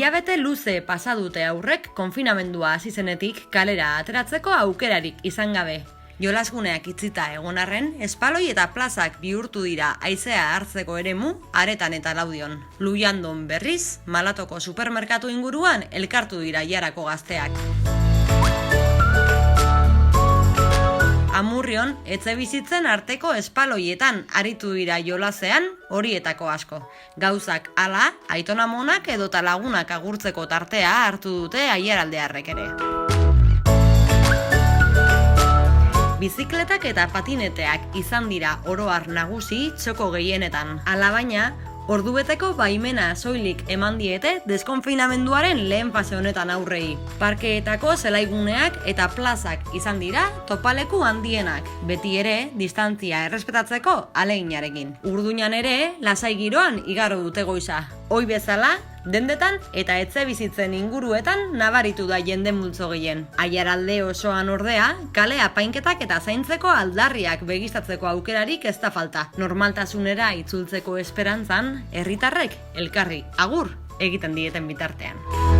Hilabete luze pasa dute aurrek konfinamendua hasi zenetik kalera ateratzeko aukerarik izan gabe. Jolasguneak itzita egon arren, espaloi eta plazak bihurtu dira haizea hartzeko eremu Aretan eta Laudion. Luiandon berriz, Malatoko supermerkatu inguruan elkartu dira jarako gazteak. Amurrion, etxebizitzen arteko espaloietan aritu dira jolasean horietako asko. Gauzak hala, aitonamonak edota lagunak agurtzeko tartea hartu dute aiaraldearrek ere. Bizikletak eta patineteak izan dira oro har nagusi txoko gehienetan. Alabaina, ordubeteko baimena soilik eman diete deskonfinamenduaren lehen fase honetan aurrei. Parkeetako zelaiguneak eta plazak izan dira topaleku handienak, beti ere distantzia errespetatzeko aleginarekin. Urduñan ere, lasai giroan igaro dute goiza. Ohi bezala, dendetan eta etxebizitzen inguruetan nabaritu da jende multzo gehien. Aiaralde osoan ordea, kale apainketak eta zaintzeko aldarriak begistatzeko aukerarik ez da falta. Normaltasunera itzultzeko esperantzan, herritarrek elkarri agur egiten dieten bitartean.